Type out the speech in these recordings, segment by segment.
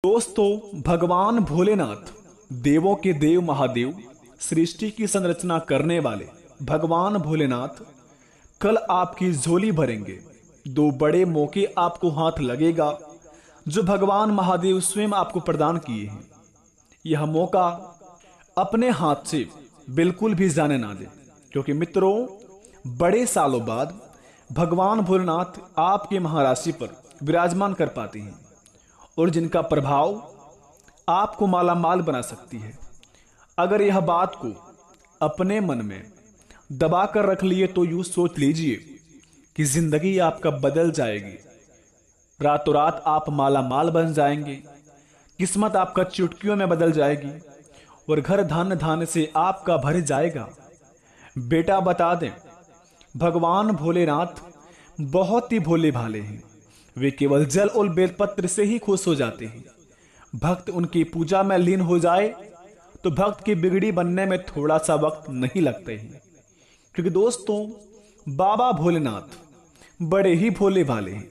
दोस्तों, भगवान भोलेनाथ देवों के देव महादेव सृष्टि की संरचना करने वाले भगवान भोलेनाथ कल आपकी झोली भरेंगे। दो बड़े मौके आपको हाथ लगेगा जो भगवान महादेव स्वयं आपको प्रदान किए हैं। यह मौका अपने हाथ से बिल्कुल भी जाने ना दें, क्योंकि मित्रों, बड़े सालों बाद भगवान भोलेनाथ आपके महाराशि पर विराजमान कर पाते हैं और जिनका प्रभाव आपको माला माल बना सकती है। अगर यह बात को अपने मन में दबा कर रख लिए तो यूं सोच लीजिए कि जिंदगी आपका बदल जाएगी। रातों रात आप माला माल बन जाएंगे, किस्मत आपका चुटकियों में बदल जाएगी और घर धन धन से आपका भर जाएगा। बेटा, बता दें, भगवान भोलेनाथ बहुत ही भोले भाले हैं। वे केवल जल और बेलपत्र से ही खुश हो जाते हैं। भक्त उनकी पूजा में लीन हो जाए तो भक्त की बिगड़ी बनने में थोड़ा सा वक्त नहीं लगता है, क्योंकि दोस्तों, बाबा भोलेनाथ बड़े ही भोले भाले हैं।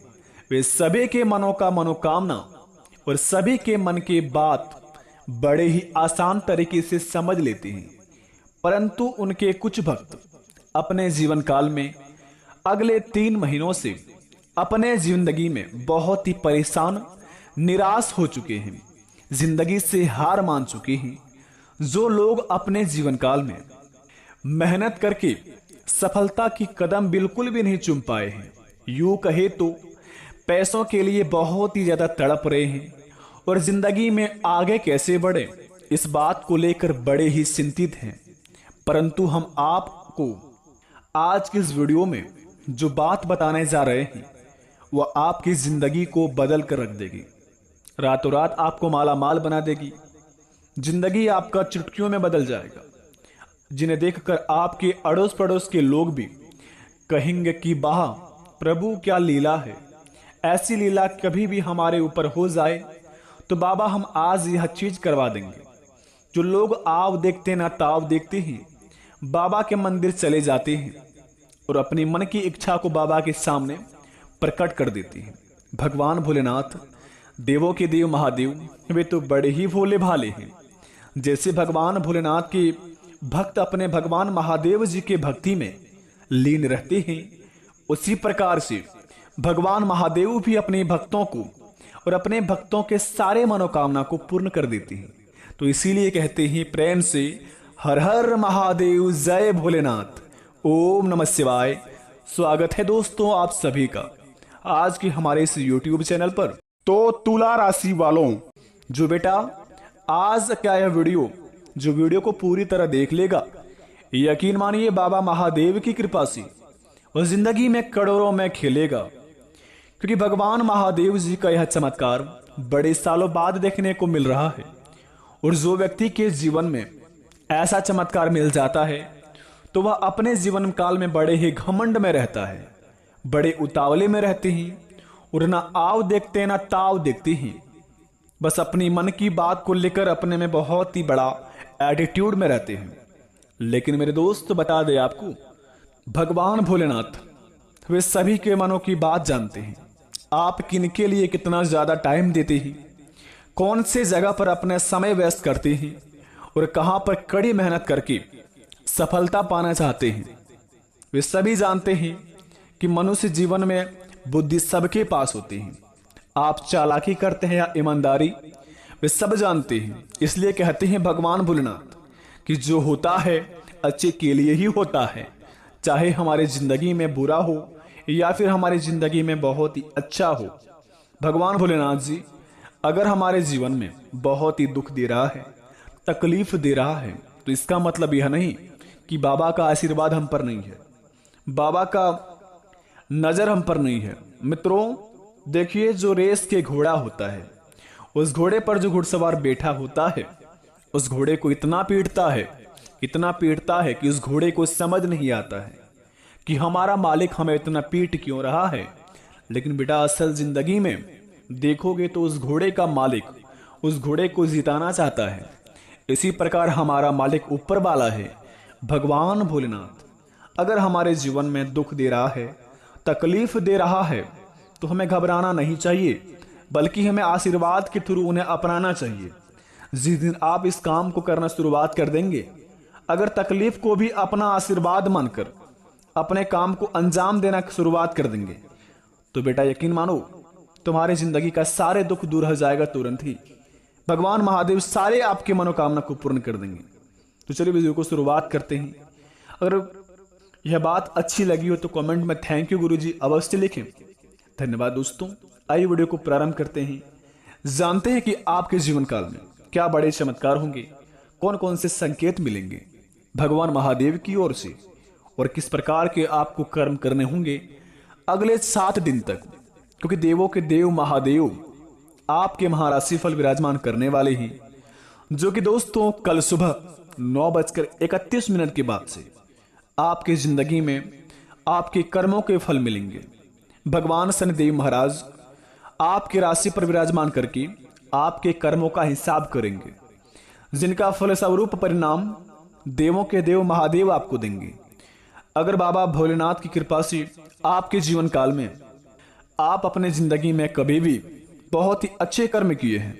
वे सभी के मनों का मनोकामना और सभी के मन की बात बड़े ही आसान तरीके से समझ लेते हैं। परंतु उनके कुछ भक्त अपने जीवन काल में अगले 3 महीनों से अपने जिंदगी में बहुत ही परेशान, निराश हो चुके हैं, जिंदगी से हार मान चुके हैं। जो लोग अपने जीवन काल में मेहनत करके सफलता की कदम बिल्कुल भी नहीं चूम पाए हैं, यूं कहे तो पैसों के लिए बहुत ही ज्यादा तड़प रहे हैं और जिंदगी में आगे कैसे बढ़े इस बात को लेकर बड़े ही चिंतित हैं। परंतु हम आपको आज की इस वीडियो में जो बात बताने जा रहे हैं वह आपकी जिंदगी को बदल कर रख देगी। रातों रात आपको माला माल बना देगी। जिंदगी आपका चुटकियों में बदल जाएगा, जिन्हें देखकर आपके अड़ोस पड़ोस के लोग भी कहेंगे कि वाह प्रभु, क्या लीला है। ऐसी लीला कभी भी हमारे ऊपर हो जाए तो बाबा हम आज यह चीज करवा देंगे। जो लोग आव देखते ना ताव देखते हैं, बाबा के मंदिर चले जाते हैं और अपनी मन की इच्छा को बाबा के सामने प्रकट कर देती है। भगवान भोलेनाथ देवों के देव महादेव वे तो बड़े ही भोले भाले हैं। जैसे भगवान भोलेनाथ के भक्त अपने भगवान महादेव जी के भक्ति में लीन रहते हैं, उसी प्रकार से भगवान महादेव भी अपने भक्तों को और अपने भक्तों के सारे मनोकामना को पूर्ण कर देते हैं। तो इसीलिए कहते हैं प्रेम से, हर हर महादेव, जय भोलेनाथ, ओम नमः शिवाय। स्वागत है दोस्तों आप सभी का आज की हमारे इस YouTube चैनल पर। तो तुला राशि वालों, जो बेटा आज क्या यह वीडियो को पूरी तरह देख लेगा, यकीन मानिए बाबा महादेव की कृपा से वह जिंदगी में करोड़ों में खेलेगा, क्योंकि भगवान महादेव जी का यह चमत्कार बड़े सालों बाद देखने को मिल रहा है। और जो व्यक्ति के जीवन में ऐसा चमत्कार मिल जाता है तो वह अपने जीवन काल में बड़े ही घमंड में रहता है, बड़े उतावले में रहते हैं और ना आव देखते ना ताव देखते हैं। बस अपनी मन की बात को लेकर अपने में बहुत ही बड़ा एटीट्यूड में रहते हैं। लेकिन मेरे दोस्त, बता दे आपको, भगवान भोलेनाथ वे सभी के मनों की बात जानते हैं। आप किनके लिए कितना ज्यादा टाइम देते हैं, कौन से जगह पर अपने समय व्यस्त करते हैं और कहां पर कड़ी मेहनत करके सफलता पाना चाहते हैं, वे सभी जानते हैं कि मनुष्य जीवन में बुद्धि सबके पास होती है। आप चालाकी करते हैं या ईमानदारी, वे सब जानते हैं। इसलिए कहते हैं भगवान भोलेनाथ कि जो होता है अच्छे के लिए ही होता है, चाहे हमारी जिंदगी में बुरा हो या फिर हमारी जिंदगी में बहुत ही अच्छा हो। भगवान भोलेनाथ जी अगर हमारे जीवन में बहुत ही दुख दे रहा है, तकलीफ दे रहा है, तो इसका मतलब यह नहीं कि बाबा का आशीर्वाद हम पर नहीं है, बाबा का नजर हम पर नहीं है। मित्रों, देखिए, जो रेस के घोड़ा होता है, उस घोड़े पर जो घुड़सवार बैठा होता है, उस घोड़े को इतना पीटता है कि उस घोड़े को समझ नहीं आता है कि हमारा मालिक हमें इतना पीट क्यों रहा है। लेकिन बेटा, असल जिंदगी में देखोगे तो उस घोड़े का मालिक उस घोड़े को जिताना चाहता है। इसी प्रकार हमारा मालिक ऊपर वाला है, भगवान भोलेनाथ। अगर हमारे जीवन में दुख दे रहा है, तकलीफ दे रहा है, तो हमें घबराना नहीं चाहिए। बल्कि हमें आशीर्वाद के थ्रू उन्हें अपनाना चाहिए। जिस दिन आप इस काम को करना शुरुआत कर देंगे, अगर तकलीफ को भी अपना आशीर्वाद मानकर अपने काम को अंजाम देना शुरुआत कर देंगे, तो बेटा यकीन मानो तुम्हारी जिंदगी का सारे दुख दूर हो जाएगा तुरंत ही। भगवान महादेव सारे आपके मनोकामना को पूर्ण कर देंगे। तो चलिए वीडियो को शुरुआत करते हैं। अगर यह बात अच्छी लगी हो तो कमेंट में थैंक यू गुरुजी अवश्य लिखें। धन्यवाद दोस्तों। आइए वीडियो को प्रारंभ करते हैं। जानते हैं कि आपके जीवन काल में क्या बड़े चमत्कार होंगे, कौन कौन से संकेत मिलेंगे भगवान महादेव की ओर से, और किस प्रकार के आपको कर्म करने होंगे अगले 7 दिन तक, क्योंकि देवों के देव महादेव आपके महाराशि फल विराजमान करने वाले हैं, जो कि दोस्तों कल सुबह 9:31 के बाद से आपकी जिंदगी में आपके कर्मों के फल मिलेंगे। भगवान शनिदेव महाराज आपकी राशि पर विराजमान करके आपके कर्मों का हिसाब करेंगे, जिनका फलस्वरूप परिणाम देवों के देव महादेव आपको देंगे। अगर बाबा भोलेनाथ की कृपा से आपके जीवन काल में आप अपने जिंदगी में कभी भी बहुत ही अच्छे कर्म किए हैं,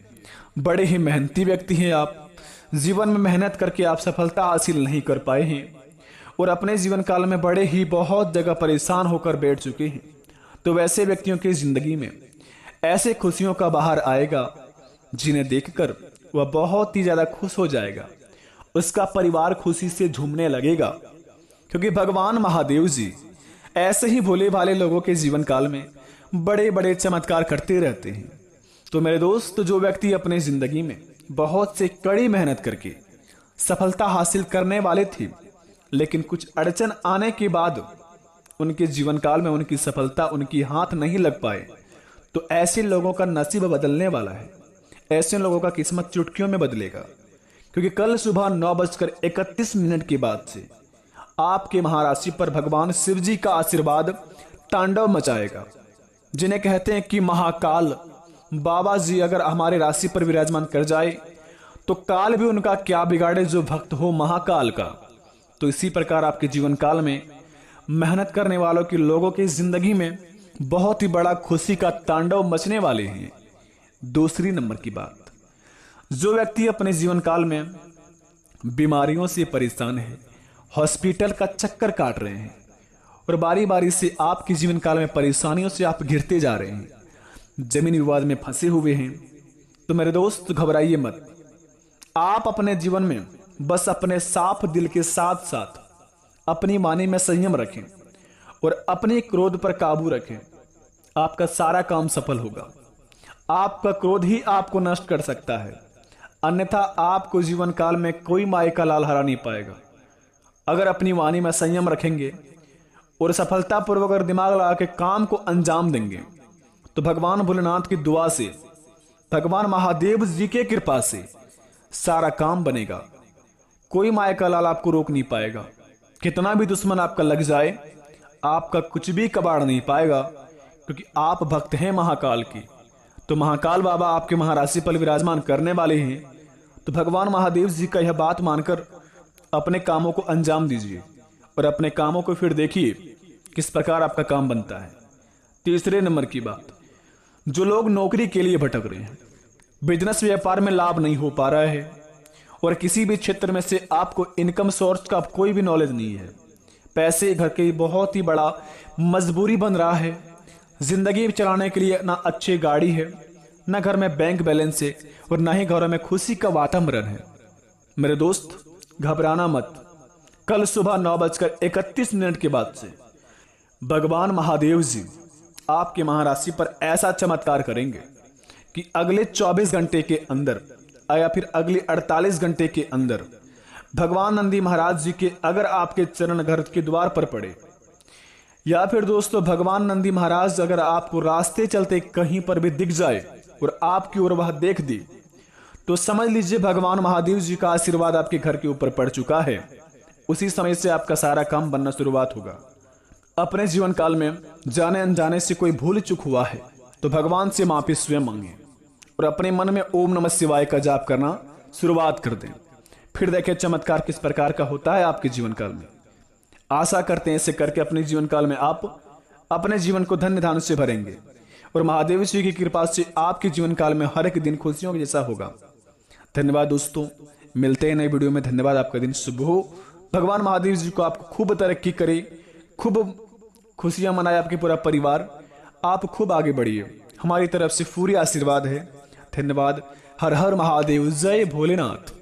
बड़े ही मेहनती व्यक्ति हैं, आप जीवन में मेहनत करके आप सफलता हासिल नहीं कर पाए हैं और अपने जीवन काल में बड़े ही बहुत जगह परेशान होकर बैठ चुके हैं, तो वैसे व्यक्तियों की जिंदगी में ऐसे खुशियों का बाहर आएगा जिन्हें देखकर वह बहुत ही ज्यादा खुश हो जाएगा। उसका परिवार खुशी से झूमने लगेगा, क्योंकि भगवान महादेव जी ऐसे ही भोले भाले लोगों के जीवन काल में बड़े बड़े चमत्कार करते रहते हैं। तो मेरे दोस्त, जो व्यक्ति अपने जिंदगी में बहुत से कड़ी मेहनत करके सफलता हासिल करने वाले थे, लेकिन कुछ अड़चन आने के बाद उनके जीवन काल में उनकी सफलता उनकी हाथ नहीं लग पाए, तो ऐसे लोगों का नसीब बदलने वाला है। ऐसे लोगों का किस्मत चुटकियों में बदलेगा, क्योंकि कल सुबह 9:31 के बाद से आपके महाराशि पर भगवान शिव जी का आशीर्वाद तांडव मचाएगा, जिन्हें कहते हैं कि महाकाल। बाबा जी अगर हमारे राशि पर विराजमान कर जाए तो काल भी उनका क्या बिगाड़े जो भक्त हो महाकाल का। तो इसी प्रकार आपके जीवन काल में मेहनत करने वालों के लोगों की जिंदगी में बहुत ही बड़ा खुशी का तांडव मचने वाले हैं। दूसरी नंबर की बात, जो व्यक्ति अपने जीवन काल में बीमारियों से परेशान है, हॉस्पिटल का चक्कर काट रहे हैं और बारी बारी से आपके जीवन काल में परेशानियों से आप घिरते जा रहे हैं, जमीन विवाद में फंसे हुए हैं, तो मेरे दोस्त घबराइए मत। आप अपने जीवन में बस अपने साफ दिल के साथ साथ अपनी वाणी में संयम रखें और अपने क्रोध पर काबू रखें। आपका सारा काम सफल होगा। आपका क्रोध ही आपको नष्ट कर सकता है, अन्यथा आपको जीवन काल में कोई माई का लाल हरा नहीं पाएगा। अगर अपनी वाणी में संयम रखेंगे और सफलतापूर्वक अगर दिमाग लगा के काम को अंजाम देंगे, तो भगवान भोलेनाथ की दुआ से, भगवान महादेव जी के कृपा से सारा काम बनेगा। कोई माया का लाल आपको रोक नहीं पाएगा। कितना भी दुश्मन आपका लग जाए, आपका कुछ भी कबाड़ नहीं पाएगा, क्योंकि आप भक्त हैं महाकाल की। तो महाकाल बाबा आपके महाराशि पर विराजमान करने वाले हैं। तो भगवान महादेव जी का यह बात मानकर अपने कामों को अंजाम दीजिए और अपने कामों को फिर देखिए किस प्रकार आपका काम बनता है। तीसरे नंबर की बात, जो लोग नौकरी के लिए भटक रहे हैं, बिजनेस व्यापार में लाभ नहीं हो पा रहा है और किसी भी क्षेत्र में से आपको इनकम सोर्स का कोई भी नॉलेज नहीं है, पैसे घर के बहुत ही बड़ा मजबूरी बन रहा है, जिंदगी चलाने के लिए ना अच्छी गाड़ी है, ना घर में बैंक बैलेंस है और ना ही घरों में खुशी का वातावरण है, मेरे दोस्त घबराना मत। कल सुबह 9:31 के बाद से भगवान महादेव जी आपके महाराशि पर ऐसा चमत्कार करेंगे कि अगले 24 घंटे के अंदर या फिर अगले 48 घंटे के अंदर भगवान नंदी महाराज जी के अगर आपके चरण घर के द्वार पर पड़े, या फिर दोस्तों भगवान नंदी महाराज अगर आपको रास्ते चलते कहीं पर भी दिख जाए और आपकी ओर वह देख दी, तो समझ लीजिए भगवान महादेव जी का आशीर्वाद आपके घर के ऊपर पड़ चुका है। उसी समय से आपका सारा काम बनना शुरुआत होगा। अपने जीवन काल में जाने अनजाने से कोई भूल चूक हुआ है तो भगवान से माफी स्वयं मांगे और अपने मन में ओम नमः शिवाय का जाप करना शुरुआत कर दें। फिर देखें चमत्कार किस प्रकार का होता है आपके जीवन काल में। आशा करते हैं इसे करके अपने जीवन काल में आप अपने जीवन को धन्य धान्य से भरेंगे और महादेव जी की कृपा से आपके जीवन काल में हर एक दिन खुशियों के जैसा होगा। धन्यवाद दोस्तों, मिलते हैं नए वीडियो में। धन्यवाद, आपका दिन शुभ हो। भगवान महादेव जी को आपको खूब तरक्की करे, खूब खुशियां मनाए आपके पूरा परिवार, आप खूब आगे बढ़िए। हमारी तरफ से पूरी आशीर्वाद है। धन्यवाद। हर हर महादेव, जय भोलेनाथ।